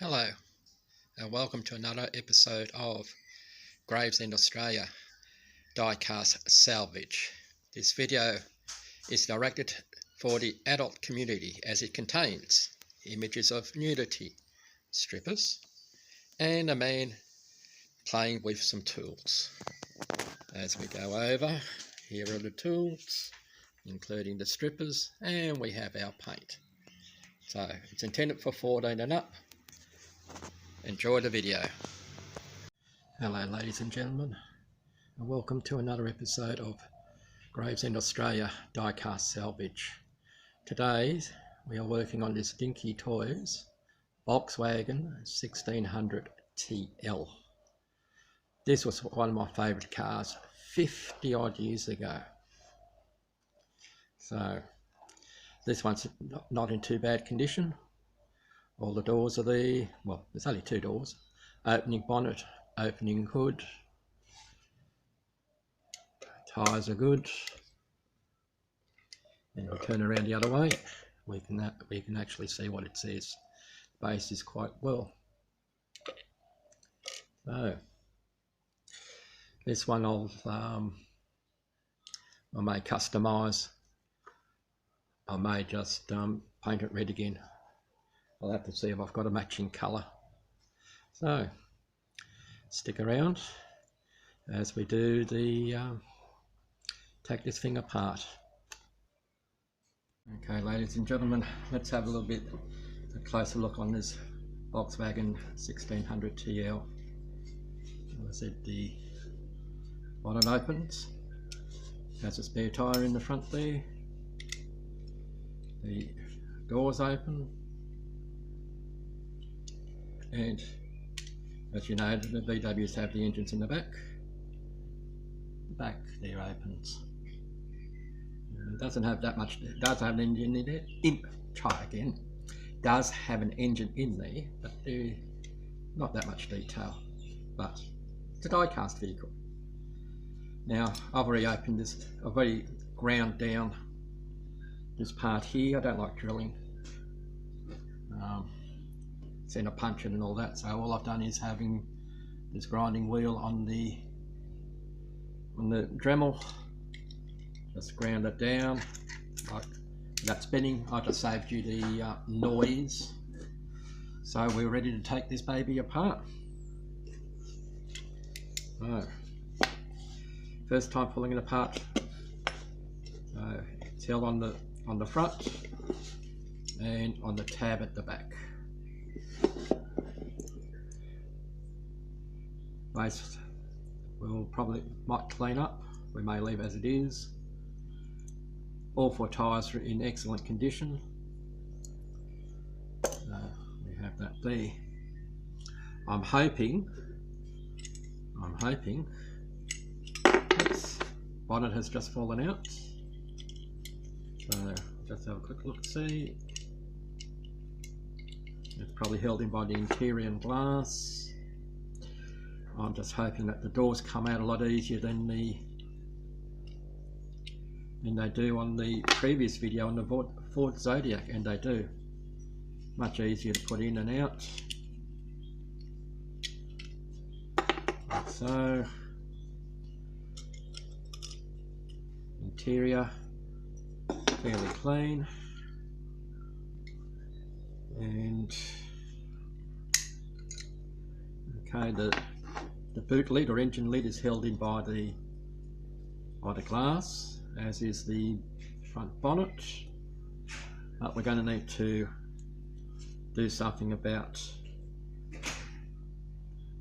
Hello and welcome to another episode of Gravesend Australia Diecast Salvage. This video is directed for the adult community as it contains images of nudity, strippers and a man playing with some tools. As we go over, here are the tools including the strippers, and we have our paint. So it's intended for 14 and up. Enjoy the video. Hello ladies and gentlemen, and welcome to another episode of Gravesend Australia Diecast Salvage. Today we are working on this Dinky Toys Volkswagen 1600 TL. This was one of my favourite cars 50 odd years ago. So this one's not in too bad condition. All the doors are there. Well, there's only two doors. Opening bonnet, opening hood. Tyres are good. And we turn around the other way. We can actually see what it says. The base is quite well. So this one I may customise. I may just paint it red again. I'll have to see if I've got a matching colour. So stick around as we do the take this thing apart. Okay ladies and gentlemen, let's have a closer look on this Volkswagen 1600 TL. As I said, the bonnet opens, has a spare tyre in the front there, the doors open, and as you know, the VWs have the engines in the back. The back there opens. It doesn't have that much. It does have an engine in there. Try again. Does have an engine in there, but not that much detail. But it's a die-cast vehicle. Now I've already opened this. I've already ground down this part here. I don't like drilling. Center punching and all that, so all I've done is having this grinding wheel on the Dremel, just ground it down like that. Spinning, I just saved you the noise. So we're ready to take this baby apart. So first time pulling it apart, so it's held on the front and on the tab at the back. Base we'll might clean up, we may leave as it is. All four tyres are in excellent condition. We have that there. I'm hoping this bonnet has just fallen out, so just have a quick look, see. It's probably held in by the interior glass. I'm just hoping that the doors come out a lot easier than they do on the previous video on the Ford Zodiac, and they do. Much easier to put in and out. Like so. Interior fairly clean. And okay, the boot lid or engine lid is held in by the glass, as is the front bonnet, but we're going to need to do something about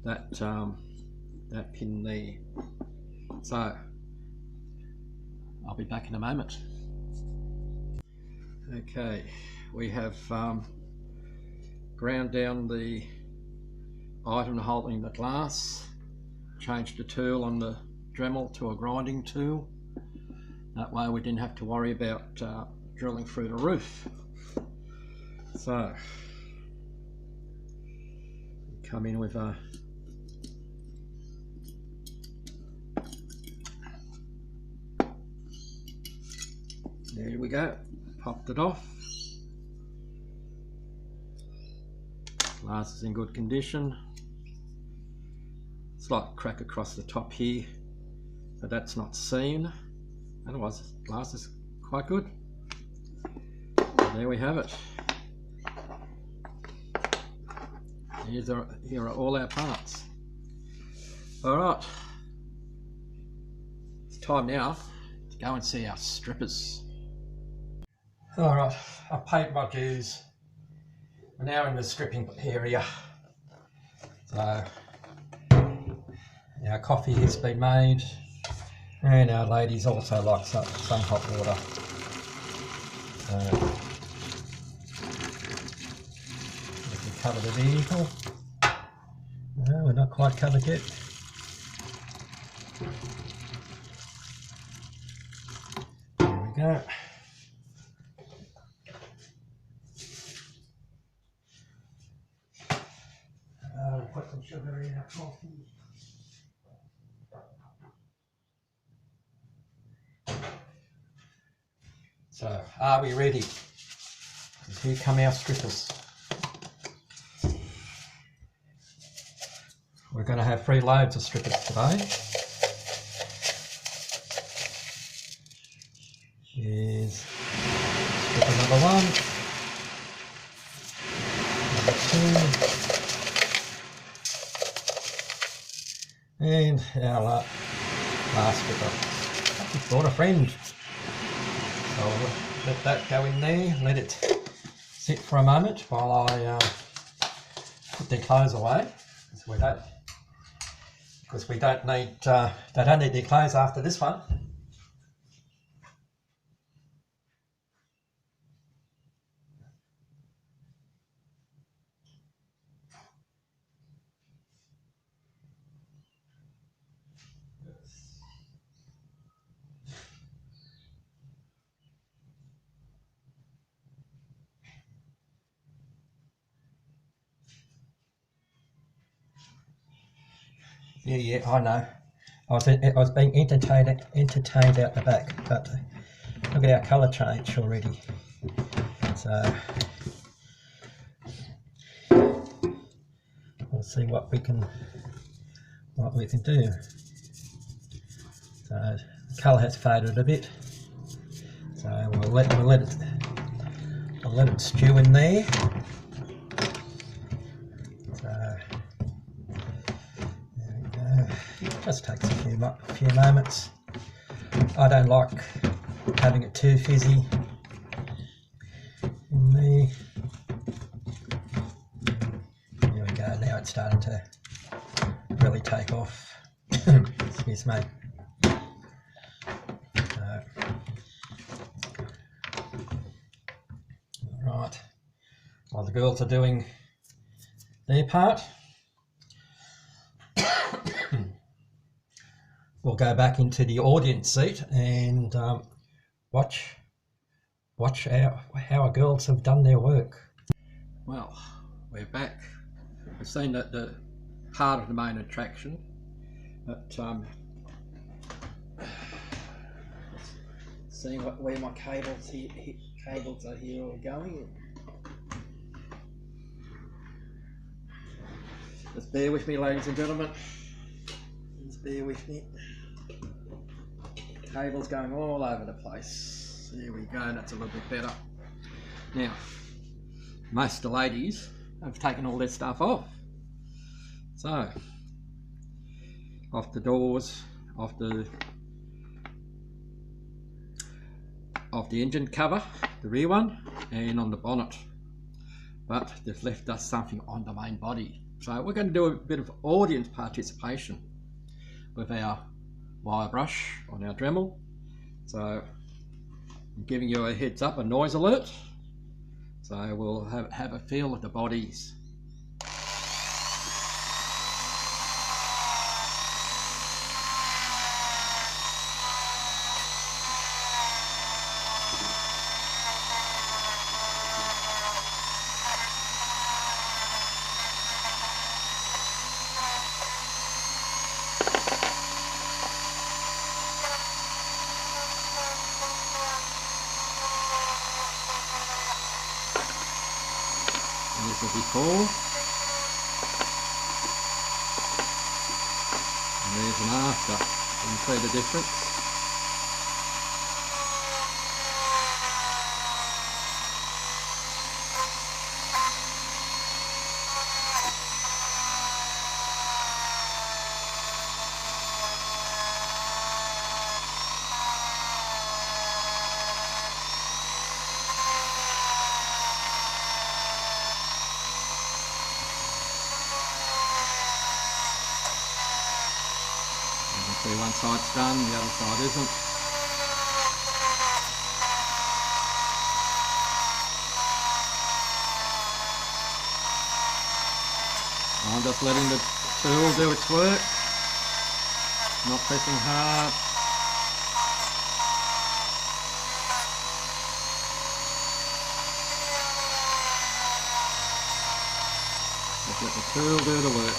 that that pin there. So I'll be back in a moment. Okay, we have ground down the item holding the glass, changed the tool on the Dremel to a grinding tool. That way we didn't have to worry about drilling through the roof. So come in with a there we go, popped it off Glass is in good condition. Slight crack across the top here, but that's not seen. Otherwise, glass is quite good. And there we have it. Here are all our parts. Alright, it's time now to go and see our strippers. Alright, I've paid my dues. We're now in the stripping area. So, our coffee has been made, and our ladies also like some hot water. We can cover the vehicle. No, we're not quite covered yet. There we go. Put some sugar in our coffee. So, are we ready? Here come our strippers. We're going to have 3 loads of strippers today. Here's stripper number 1, number 2, and our last stripper. I just brought a friend. So we'll let that go in there, let it sit for a moment while I put their clothes away, because they don't need their clothes after this one. Yeah, I know. I was being entertained out the back, but look at our colour change already. So we'll see what we can do. So the colour has faded a bit, so we'll let it stew in there. Just takes a few moments. I don't like having it too fizzy in there. There we go, now it's starting to really take off. Excuse me. Right, while the girls are doing their part, we'll go back into the audience seat and watch how our girls have done their work. Well, we're back. We've seen the part of the main attraction, but seeing where my cables are here are going. Just bear with me, ladies and gentlemen. Just bear with me. Cable's going all over the place. There we go, that's a little bit better. Now, most of the ladies have taken all their stuff off. So, off the doors, off the engine cover, the rear one, and on the bonnet. But they've left us something on the main body. So we're going to do a bit of audience participation with our wire brush on our Dremel. So I'm giving you a heads up, a noise alert. So we'll have a feel of the bodies. Before. There's an after. You can see the difference. See, one side's done, the other side isn't. I'm just letting the tool do its work, not pressing hard. Just let the tool do the work.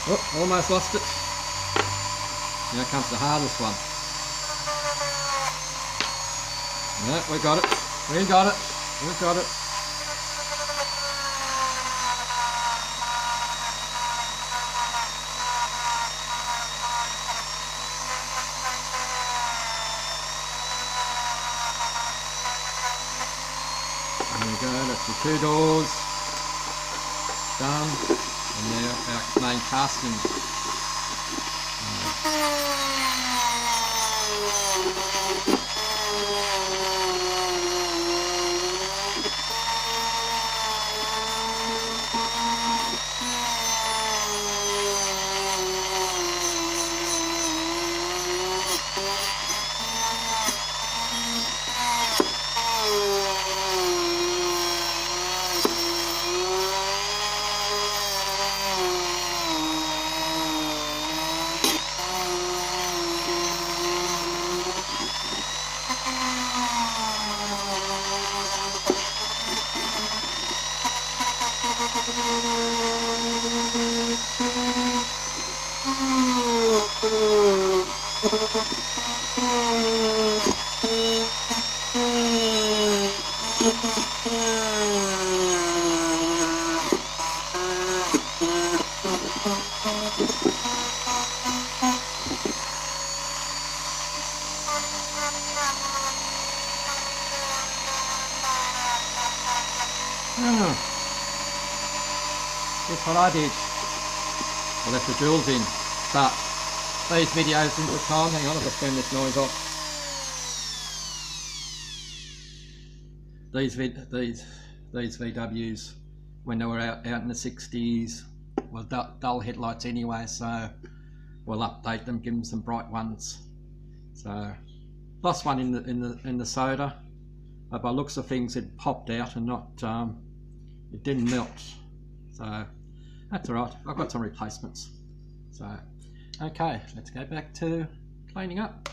Oh, almost lost it. Now comes the hardest one. Yeah, we got it. We got it. We got it. There we go. That's the 2 doors done. And now our main casting. That's what I did. I left the drills in, but these videos in the time, hang on, I'll just turn this noise off. These VWs, when they were out in the 60s, were dull headlights anyway, so we'll update them, give them some bright ones. So lost one in the soda, but by looks of things it popped out and not it didn't melt. So that's alright, I've got some replacements. So okay, let's go back to cleaning up.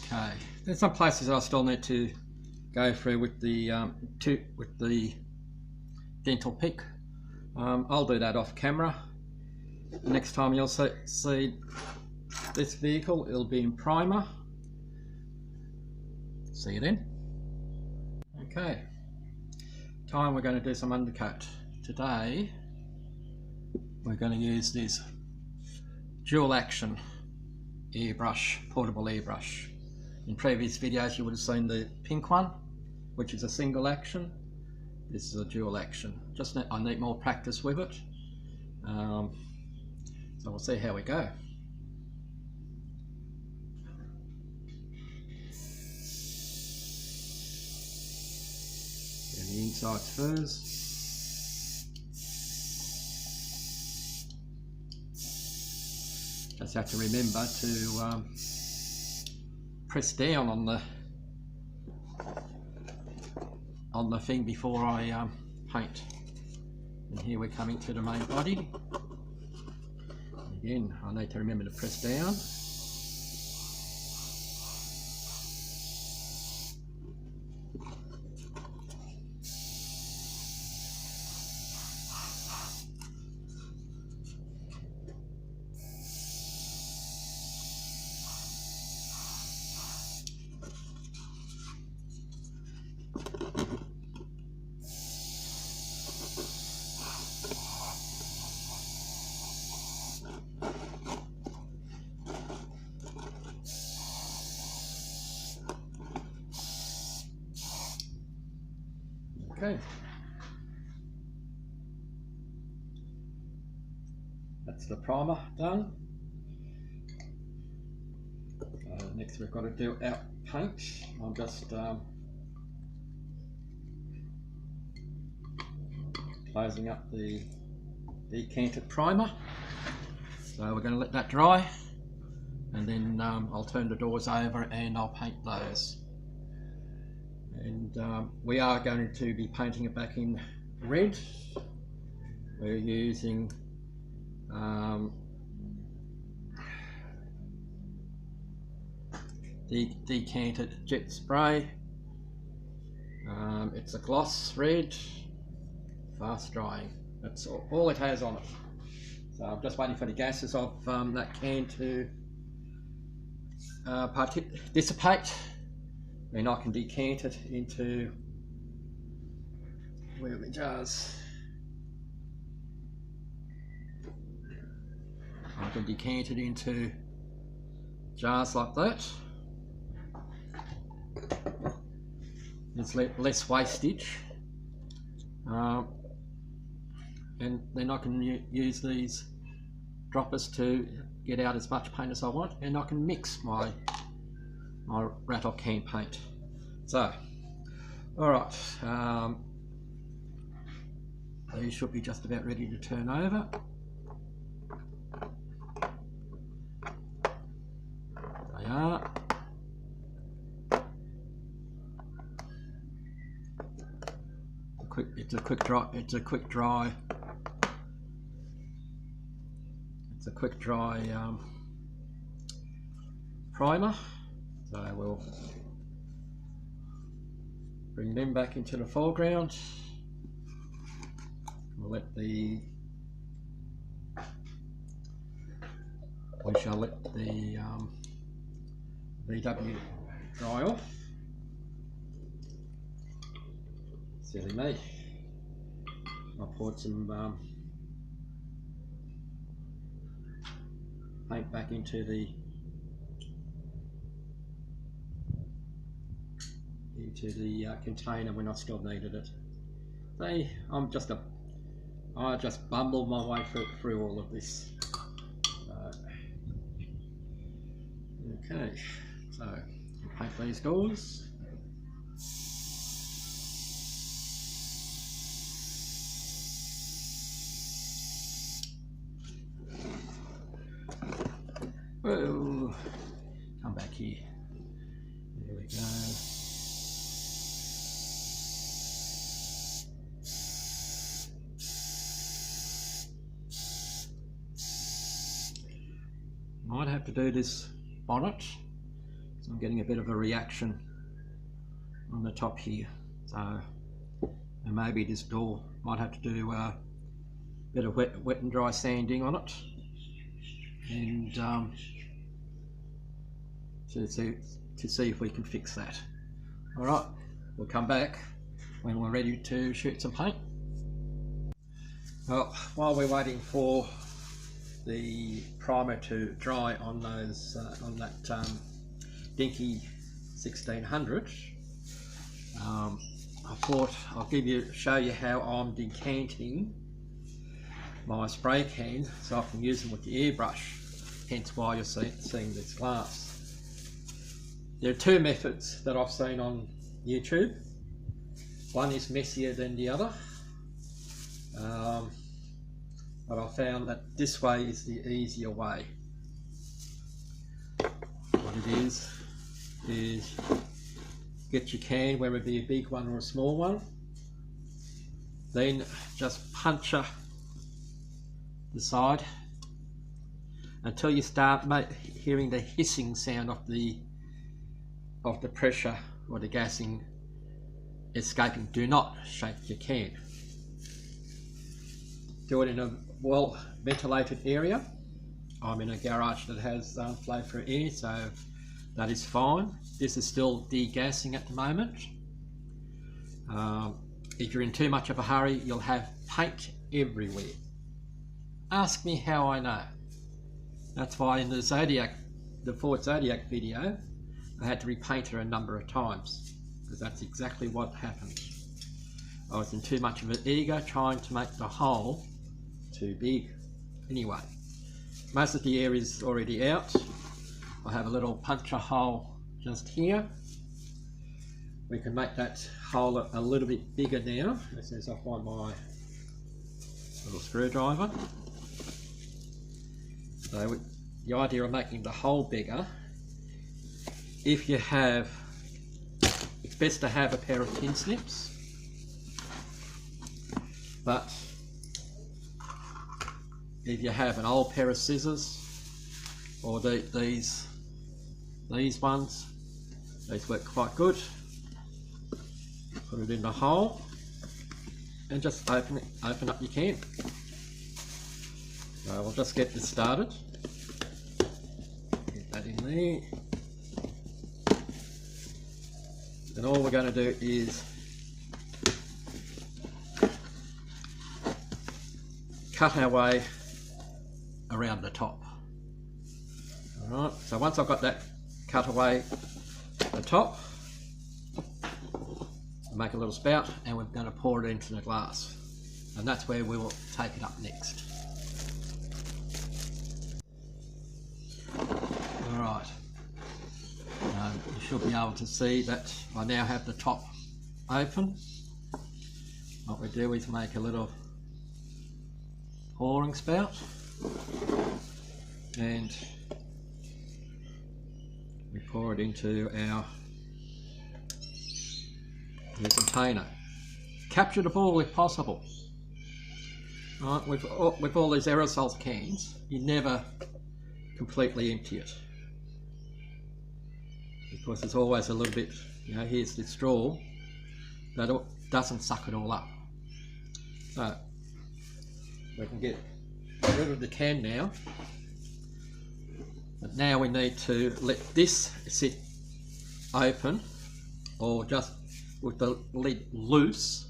Okay, there's some places I still need to go through with the dental pick. I'll do that off camera. Next time you'll see this vehicle, it'll be in primer. See you then. Okay, time we're going to do some undercut. Today we're going to use this dual action airbrush, portable airbrush. In previous videos you would have seen the pink one, which is a single action. This is a dual action. I need more practice with it. So we'll see how we go. And the insides first. Just have to remember to press down on the thing before I paint. And here we're coming to the main body. Again, I need to remember to press down. Okay, that's the primer done. Next we've got to do our paint. I'm just closing up the decanted primer. So we're going to let that dry, and then I'll turn the doors over and I'll paint those. And we are going to be painting it back in red. We're using decanted jet spray. It's a gloss red, fast drying. That's all it has on it. So I'm just waiting for the gases of that can to dissipate. And I can decant it into where the jars. I can decant it into jars like that. There's less wastage, and then I can use these droppers to get out as much paint as I want, and I can mix my Rattle can paint. So, alright, these should be just about ready to turn over. They are. It's a quick dry primer. So we'll bring them back into the foreground. We shall let the VW dry off. Silly me. I poured some paint back into the into the container when I still needed it. See, I just bumbled my way through all of this. Okay, so paint these doors. Whoa, come back here. There we go. Might have to do this bonnet, so I'm getting a bit of a reaction on the top here. So, and maybe this door might have to do a bit of wet and dry sanding on it, and to see if we can fix that. All right, we'll come back when we're ready to shoot some paint. Well, while we're waiting for the primer to dry on those on that Dinky 1600, I thought I'll show you how I'm decanting my spray cans so I can use them with the airbrush, hence why you're seeing this glass. There are two methods that I've seen on YouTube. One is messier than the other, but I found that this way is the easier way. What it is get your can, whether it be a big one or a small one, then just puncture the side until you start hearing the hissing sound of the pressure or the gassing escaping. Do not shake your can. Do it in a well ventilated area. I'm in a garage that has flow through air, so that is fine. This is still degassing at the moment. If you're in too much of a hurry, you'll have paint everywhere. Ask me how I know. That's why in the Ford Zodiac video, I had to repaint her a number of times, because that's exactly what happened. I was in too much of an ego trying to make the hole too big. Anyway, most of the air is already out. I have a little puncture hole just here. We can make that hole a little bit bigger now, as soon as I find my little screwdriver. So the idea of making the hole bigger, if you have, it's best to have a pair of tin snips, but if you have an old pair of scissors, or these ones, these work quite good. Put it in the hole and just open up your can. So we'll just get this started. Get that in there. And all we're going to do is cut our way around the top. Alright, so once I've got that cut away at the top, we'll make a little spout and we're going to pour it into the glass. And that's where we will take it up next. Alright, you should be able to see that I now have the top open. What we do is make a little pouring spout, and we pour it into our container. Capture the ball if possible. Right, with all these aerosol cans, you never completely empty it, because there's always a little bit, you know, here's the straw that doesn't suck it all up. So we can get rid of the can now, but now we need to let this sit open, or just with the lid loose,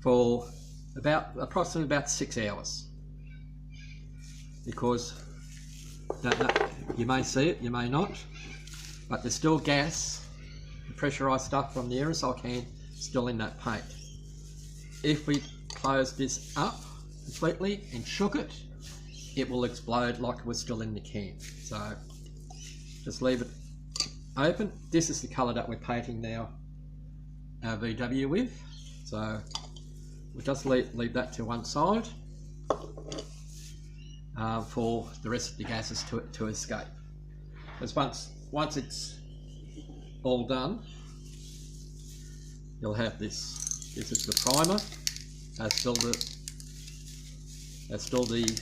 for approximately about 6 hours, because you may see it, you may not, but there's still gas pressurised stuff from the aerosol can still in that paint. If we close this up completely and shook it, it will explode like it was still in the can. So just leave it open. This is the colour that we're painting now our VW with. So we'll just leave that to one side for the rest of the gases to escape. Because once it's all done, you'll have this. This is the primer. There's still the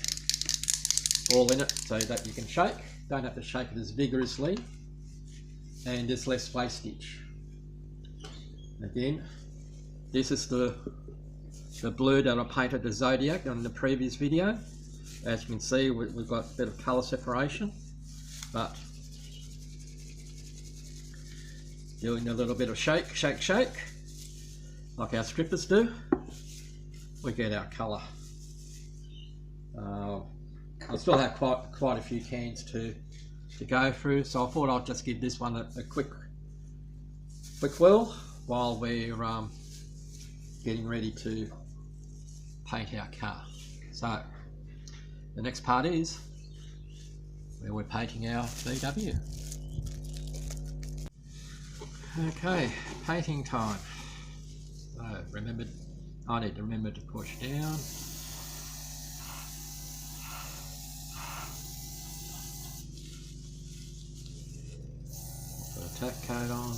oil in it, so that you can shake. Don't have to shake it as vigorously, and there's less wastage. Again, this is the blue that I painted the Zodiac on the previous video. As you can see, we've got a bit of colour separation, but doing a little bit of shake, like our strippers do, we get our colour. I still have quite a few cans to go through, so I thought I'd just give this one a quick whirl while we're getting ready to paint our car. So the next part is where we're painting our VW. Okay, painting time. So I need to remember to push down. Put a tack coat on.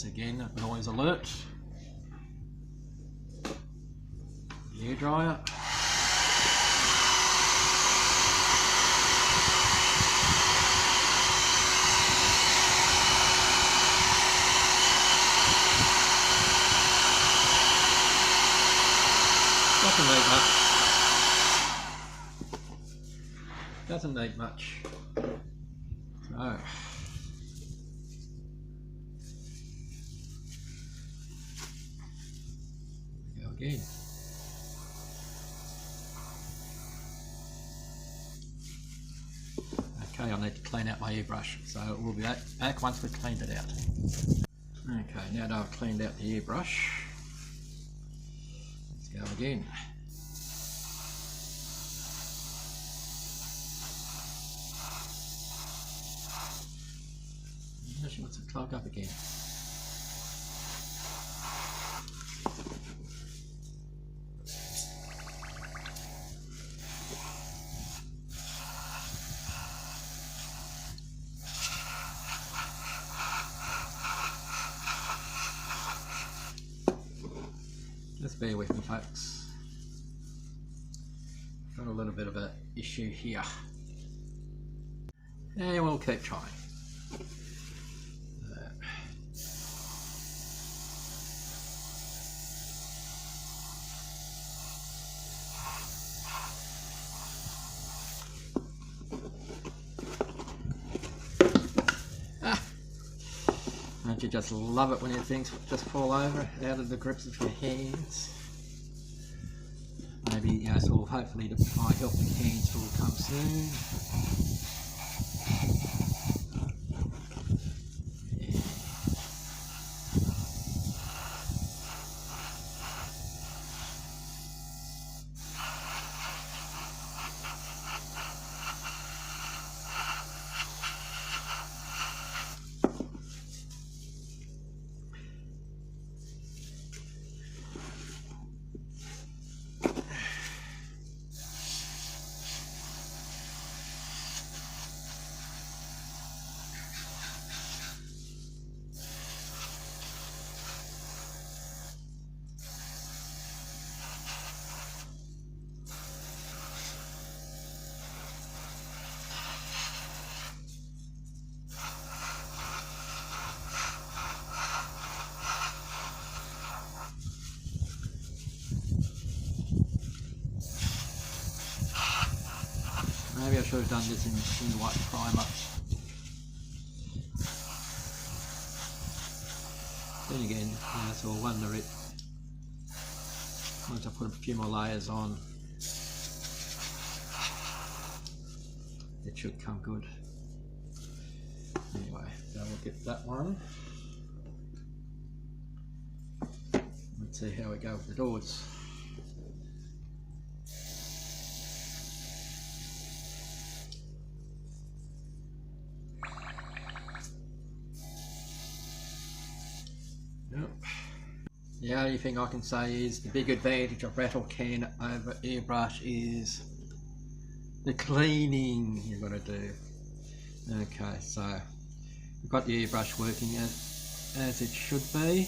Again, noise alert. Air dryer. Doesn't need much. Doesn't need much. So. Again. Okay, I need to clean out my airbrush, so we'll be back once we've cleaned it out. Okay, now that I've cleaned out the airbrush, let's go again. She wants to clog up again. Just bear with me, folks. Got a little bit of an issue here. And we'll keep trying. Don't you just love it when your things just fall over out of the grips of your hands? Maybe, you know, so hopefully my helping hands will come soon. Maybe I should have done this in white primer. Then again, so I'll wonder it. Once I put a few more layers on, it should come good. Anyway, so we'll get that one. Let's see how we go with the doors. Yep. The only thing I can say is the big advantage of rattle can over airbrush is the cleaning you've got to do. Okay, so we've got the airbrush working as it should be.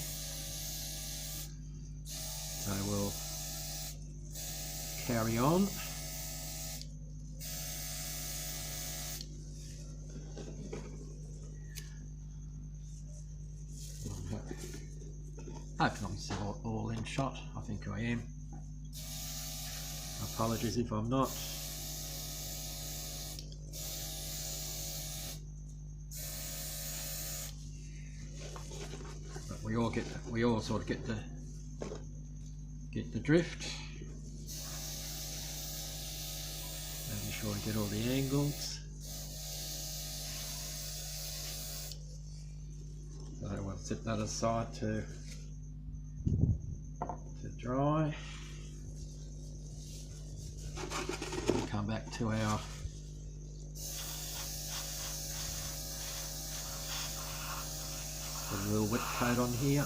So we'll carry on. Hoping I'm still all in shot. I think I am. Apologies if I'm not. But we all sort of get the drift. Making sure we get all the angles. So we'll set that aside to dry. We'll come back to our put a little wet coat on here.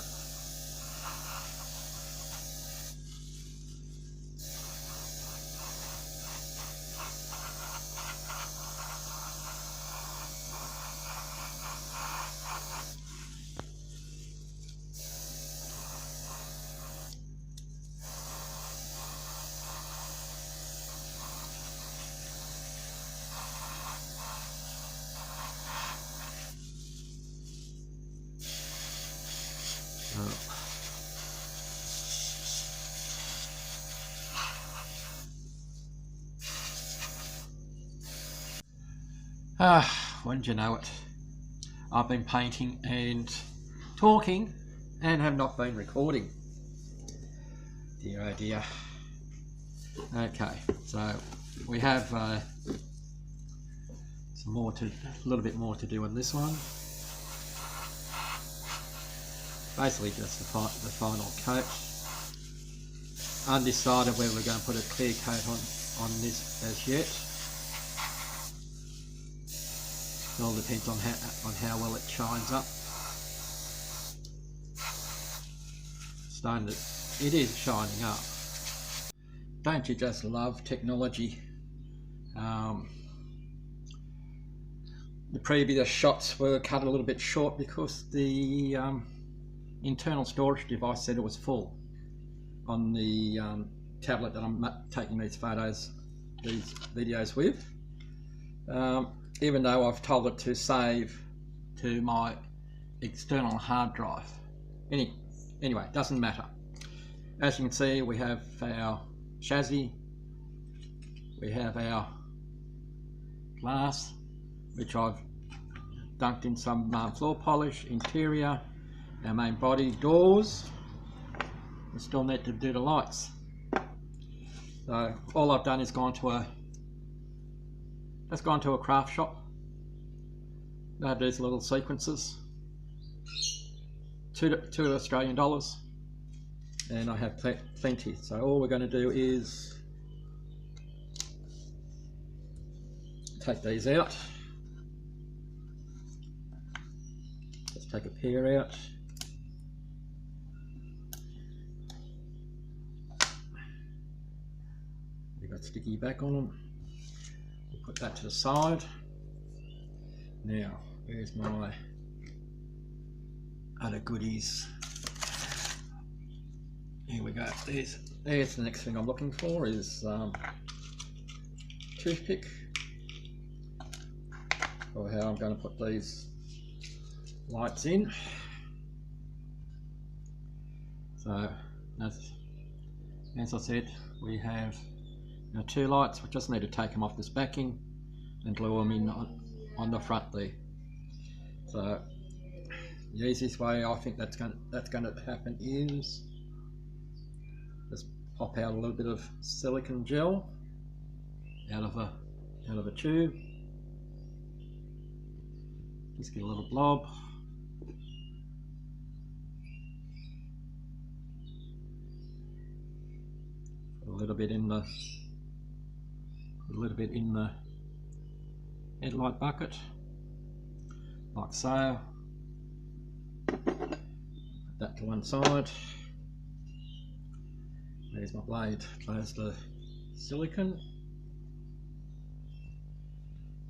Wouldn't you know it, I've been painting and talking and have not been recording. Dear oh dear. Okay, so we have a little bit more to do on this one. Basically just the final coat. Undecided whether we're going to put a clear coat on this as yet. It all depends on how well it shines up. It is shining up. Don't you just love technology? The previous shots were cut a little bit short because the internal storage device said it was full on the tablet that I'm taking these videos with. Even though I've told it to save to my external hard drive. Anyway, doesn't matter. As you can see, we have our chassis, we have our glass, which I've dunked in some floor polish, interior, our main body, doors. We still need to do the lights. So all I've done is gone to a craft shop. They have these little sequences, two Australian dollars, and I have plenty. So all we're going to do is take these out. Let's take a pair out. We've got sticky back on them. We'll put that to the side. Now, where's my other goodies? Here we go. There's the next thing I'm looking for is toothpick, for how I'm going to put these lights in. So, as I said, we have our two lights. We just need to take them off this backing and glue them in on the front there. So the easiest way I think that's going to happen is just pop out a little bit of silicone gel out of a tube. Just get a little blob. Put a little bit in the headlight bucket, like so. Put that to one side. There's my blade. Close the silicone.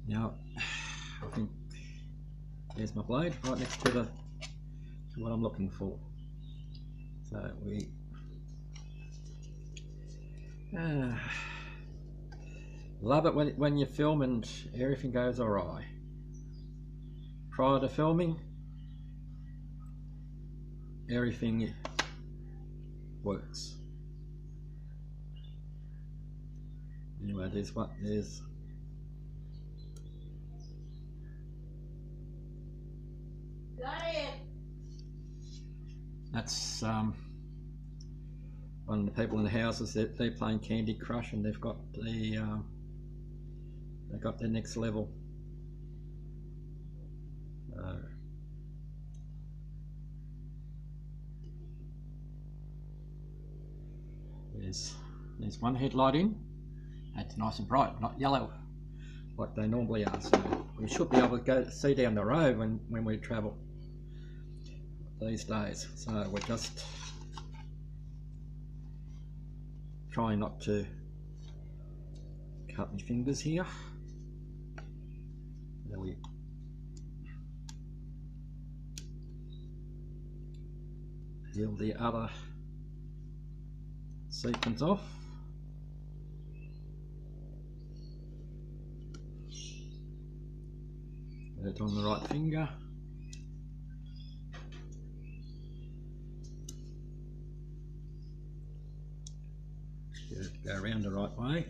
Now, I think there's my blade right next to what I'm looking for. So we love it when you film and everything goes alright. Prior to filming, everything works. Anyway, that's one of the people in the houses that they're playing Candy Crush, and they've got their next level. There's one headlight in. It's nice and bright, not yellow like they normally are. So we should be able to see down the road when we travel these days. So we're just trying not to cut my fingers here. There we peel the other sequins off. Get it on the right finger. Get it to go around the right way.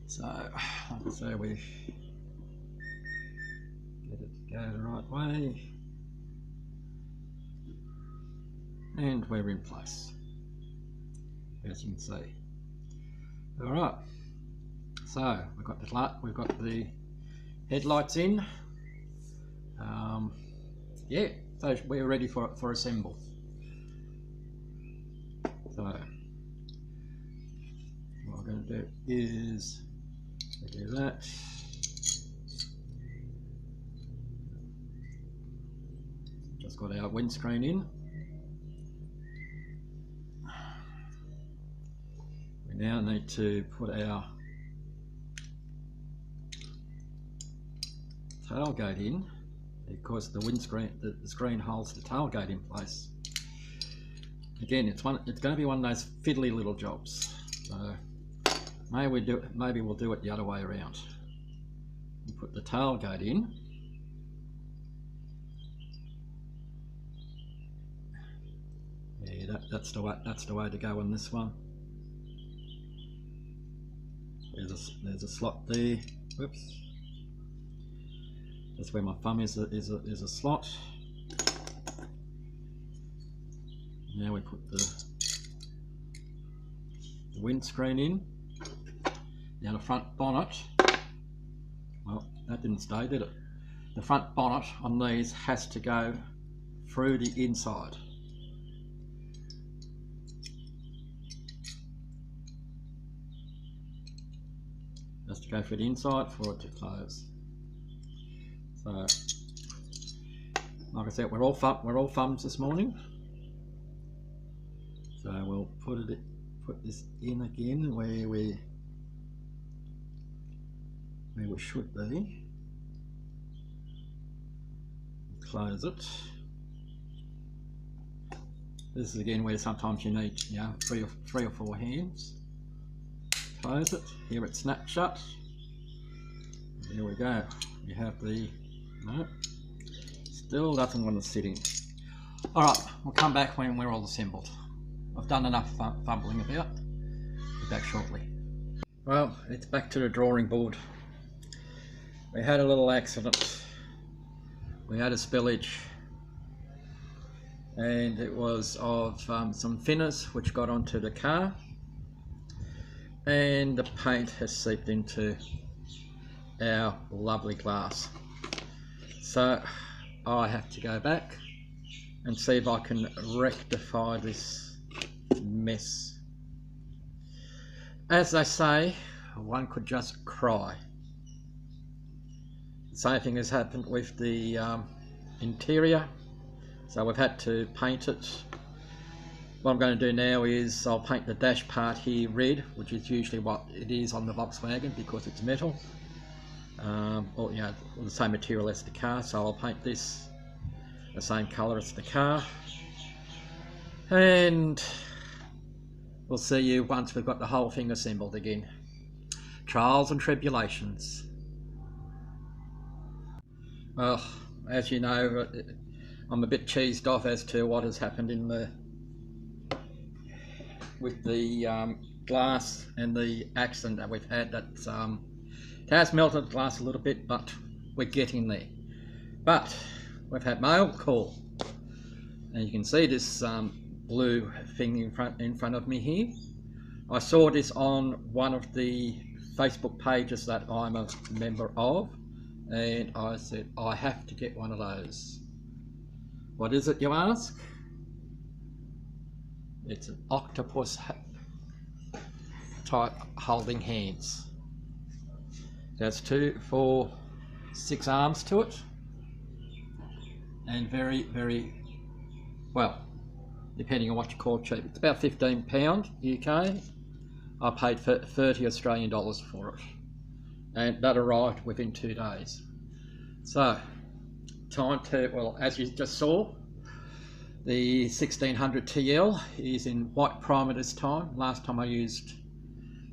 So, like I say, we get it to go the right way, and we're in place, as you can see. All right. So we've got the headlights in. Yeah, so we're ready for assemble. So what I'm going to do is do that. Just got our windscreen in. We now need to put our tailgate in, because the windscreen, the screen holds the tailgate in place. Again, it's going to be one of those fiddly little jobs. So maybe we'll do it the other way around. We'll put the tailgate in. Yeah, that's the way to go on this one. There's a slot there. Whoops. That's where my thumb is a slot. Now we put the windscreen in. Now the front bonnet, well, that didn't stay, did it? The front bonnet on these has to go through the inside. Has to go through the inside for it to close. So, like I said, we're all thumbs this morning. So we'll put this in again where we should be. Close it. This is again where sometimes you need, you know, three or four hands. Close it. Here it snaps shut. There we go. You have the no. Still doesn't want to sit in. All right, we'll come back when we're all assembled. I've done enough fumbling about. Be back shortly. Well, it's back to the drawing board we had a little accident. We had a spillage, and it was of some thinners which got onto the car, and the paint has seeped into our lovely glass. So I have to go back and see if I can rectify this mess. As they say, one could just cry. The same thing has happened with the interior, so we've had to paint it. What I'm going to do now is I'll paint the dash part here red, which is usually what it is on the Volkswagen because it's metal, or you know, the same material as the car. So I'll paint this the same colour as the car, and we'll see you once we've got the whole thing assembled again. Trials and tribulations. Well, as you know, I'm a bit cheesed off as to what has happened with the glass and the accident that we've had. That it has melted the glass a little bit, but we're getting there. But we've had mail call, and you can see this blue thing in front of me here. I saw this on one of the Facebook pages that I'm a member of, and I said I have to get one of those. What is it, you ask? It's an octopus type holding hands. There's 2, 4, 6 arms to it, and very, very well, depending on what you call cheap. It's about £15 UK. I paid for 30 Australian dollars for it, and that arrived within 2 days. So time to, well, as you just saw, the 1600 TL is in white primer this time. Last time I used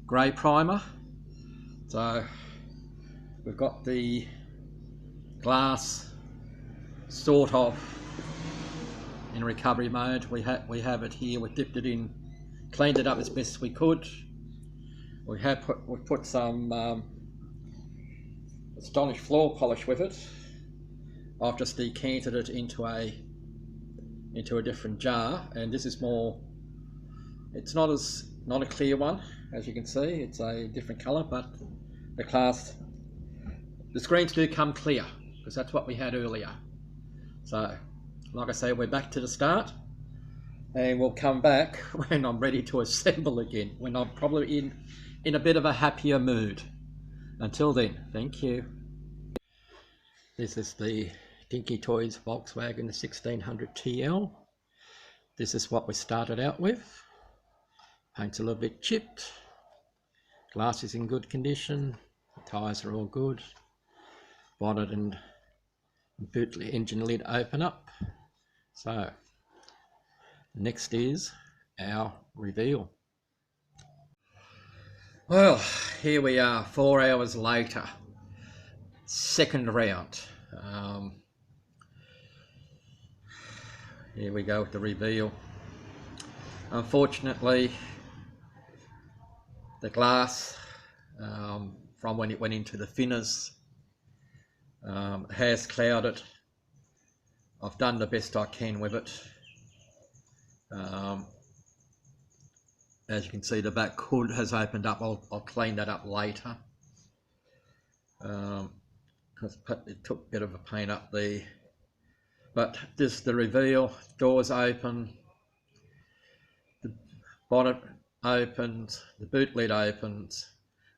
grey primer. So we've got the glass sort of in recovery mode. We have it here. We dipped it in, cleaned it up as best as we could. We've put some Astonished floor polish with it. I've just decanted it into a different jar, and this is more, it's not a clear one, as you can see. It's a different color, but the screens do come clear because that's what we had earlier. So like I say, we're back to the start, and we'll come back when I'm ready to assemble again, when I'm probably in a bit of a happier mood. Until then, thank you. This is the Dinky Toys Volkswagen 1600 TL. This is what we started out with. Paint's a little bit chipped. Glass is in good condition. The tyres are all good. Bonnet and boot engine lid open up. So next is our reveal. Well, here we are 4 hours later. Second round. Here we go with the reveal. Unfortunately, the glass from when it went into the thinners has clouded. I've done the best I can with it. As you can see, the back hood has opened up. I'll clean that up later. Because it took a bit of a paint up there. But this is the reveal. Doors open. The bonnet opens. The boot lid opens.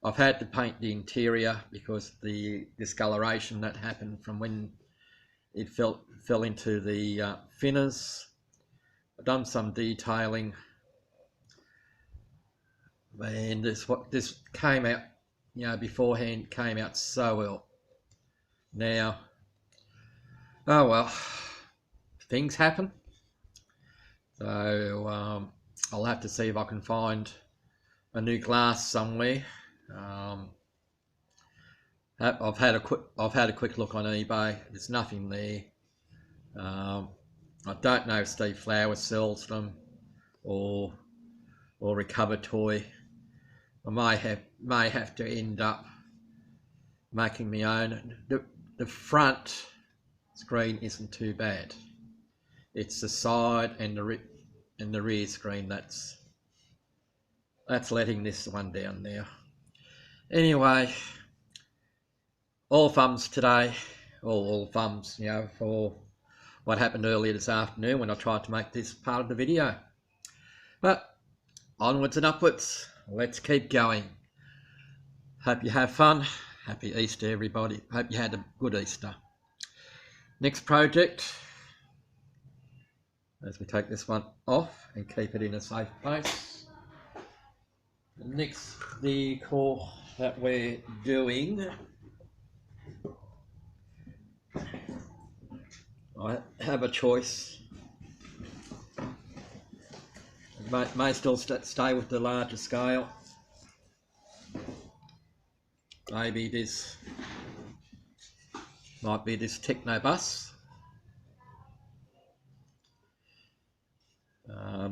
I've had to paint the interior because the discoloration that happened from when it fell into the thinners. I've done some detailing. And this came out, you know, beforehand, came out so well. Now, oh well, things happen. So I'll have to see if I can find a new glass somewhere. I've had a quick look on eBay. There's nothing there. I don't know if Steve Flowers sells them or Recover Toy. I may have to end up making my own. The front screen isn't too bad. It's the side and the rear screen that's letting this one down now. Anyway, all thumbs today, all thumbs, you know, for what happened earlier this afternoon when I tried to make this part of the video. But onwards and upwards, let's keep going. Hope you have fun. Happy Easter, everybody. Hope you had a good Easter. Next project, as we take this one off and keep it in a safe place. The next vehicle that we're doing, I have a choice. May still stay with the larger scale. Maybe this might be this Techno bus.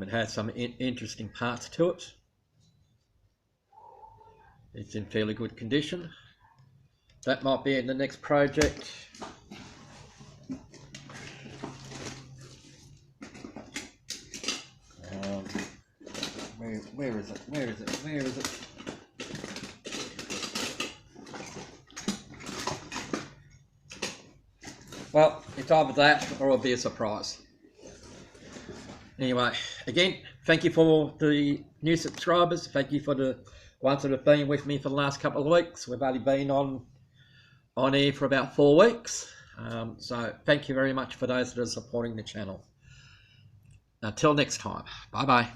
It has some interesting parts to it. It's in fairly good condition. That might be in the next project. Where is it? Where is it? Where is it? Well, it's either that or it'll be a surprise. Anyway, again, thank you for the new subscribers. Thank you for the ones that have been with me for the last couple of weeks. We've only been on air for about 4 weeks. So thank you very much for those that are supporting the channel. Until next time, bye-bye.